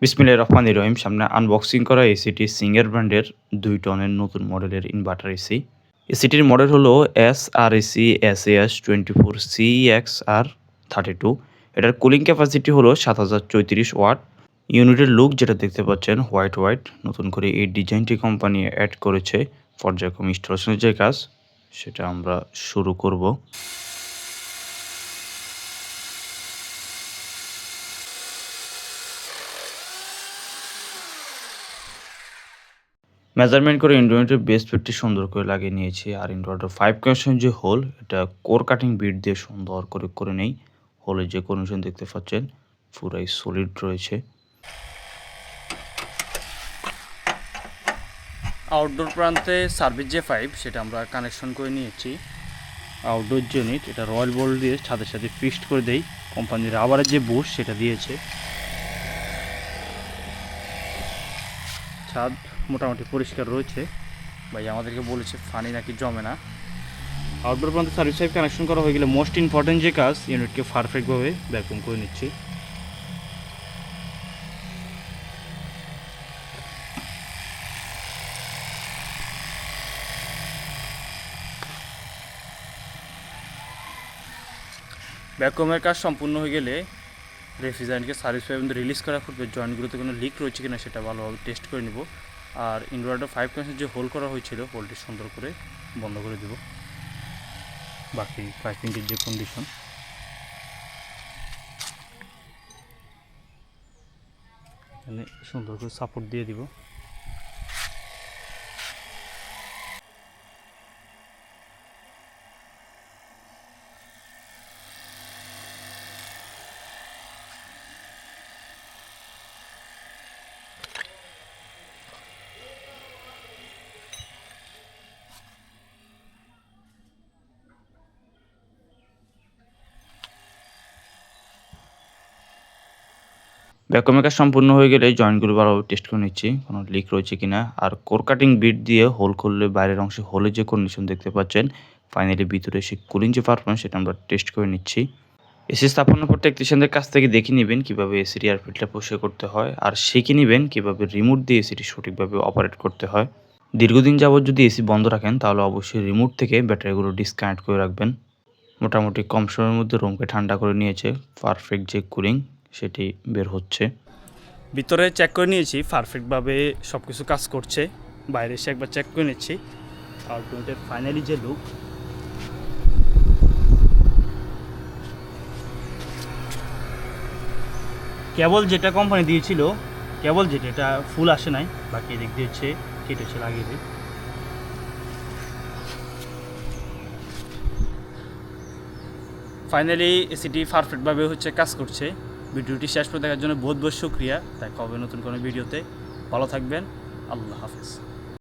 বিসমিল্লাহির রহমানির রহিম। সামনে আনবক্সিং করা এসিটি সিঙ্গার ব্র্যান্ডের ২ টনের নতুন মডেলের ইনভার্টার এসি। এসিটির মডেল হলো SREC SAS 24 CXR32। এটার কুলিং ক্যাপাসিটি হলো ৭০৩৪ ওয়াট। ইউনিটের লুক যেটা দেখতে পাচ্ছেন হোয়াইট। নতুন করে এই ডিজাইনটি কোম্পানি অ্যাড করেছে। পর্যায়ক্রমে ইনস্টলেশনের যে কাজ সেটা আমরা শুরু করব। মেজারমেন্ট করে ইনভার্টারের বেস প্লেটটি সুন্দর করে লাগিয়ে নিয়েছি। আর ইনভার্টার 5 কানেকশন যে হোল, এটা কোর কাটিং বিট দিয়ে সুন্দর করে নেই। হোলের যে কানেকশন দেখতে পাচ্ছেন পুরাই সলিড রয়েছে। আউটডোর প্রান্তে সার্ভিস যে 5 সেটা আমরা কানেকশন করে নিয়েছি। আউটডোর ইউনিট এটা রয়্যাল বোল্ট দিয়ে সাথে ফিক্সড করে দেই। কোম্পানির রাবারের যে বুশ সেটা দিয়েছে। ছাদ মোটামুটি পরিষ্কার রয়েছে। ভাই আমাদেরকে বলেছে পানি নাকি জমে না। আউটডোর প্রান্তে সার্ভিস পাইপ কানেকশন করা হয়ে গেলে মোস্ট ইম্পর্টেন্ট যে কাজ, ইউনিটকে পারফেক্টভাবে ভ্যাকুয়াম করে নিচ্ছি। ভ্যাকুয়ামের কাজ সম্পূর্ণ হয়ে গেলে রেফ্রিজারেন্টকে সার্ভিস পাইপ রিলিজ করা করবে। জয়েন্টগুলোতে কোনো লিক রয়েছে কিনা সেটা ভালোভাবে টেস্ট করে নেব। আর ইনভার্টার 5 কানেকশন যে হোল করা হয়েছিল হোলটি সুন্দর করে বন্ধ করে দেব। বাকি পাইপিংয়ের যে কন্ডিশন এখানে সুন্দর করে সাপোর্ট দিয়ে দিব। ভ্যাকুয়ামের কাজ সম্পূর্ণ হয়ে গেলে জয়েন্টগুলো ভালোভাবে টেস্ট করে নিচ্ছি কোনো লিক রয়েছে কিনা। আর কোর কাটিং বিট দিয়ে হোল খুললে বাইরের অংশে হোলের যে কন্ডিশন দেখতে পাচ্ছেন, ফাইনালি ভিতরে সে কুলিং যে পারফরমেন্স সেটা আমরা টেস্ট করে নিচ্ছি। এসি স্থাপনের পর টেকনিশিয়ানদের কাছ থেকে দেখে নেবেন কীভাবে এসির এয়ার ফিল্টার পরিষ্কার করতে হয়, আর শিখে নেবেন কীভাবে রিমোট দিয়ে এসিটি সঠিকভাবে অপারেট করতে হয়। দীর্ঘদিন যাবত যদি এসি বন্ধ রাখেন তাহলে অবশ্যই রিমোট থেকে ব্যাটারিগুলো ডিসকানেক্ট করে রাখবেন। মোটামুটি কম সময়ের মধ্যে রুমকে ঠান্ডা করে নিয়েছে। পারফেক্ট যে কুলিং সেটি বের হচ্ছে। ভিতরে চেক করে নিয়েছি পারফেক্টভাবে সব কিছু কাজ করছে। বাইরে এসে একবার চেক করে নিচ্ছি। আউটডোরের ফাইনালি যে লুক, কেবল যেটা কোম্পানি দিয়েছিল, কেবল যেটা এটা ফুল আসে নাই, বাকি এদিক দিয়ে হচ্ছে কেটেছে লাগিয়ে দিই। ফাইনালি এসিটি পারফেক্টভাবে হচ্ছে কাজ করছে। ভিডিওটি শেষ করে দেখার জন্য বহুত শুকরিয়া। দেখা হবে নতুন কোনো ভিডিওতে। ভালো থাকবেন। আল্লাহ হাফেজ।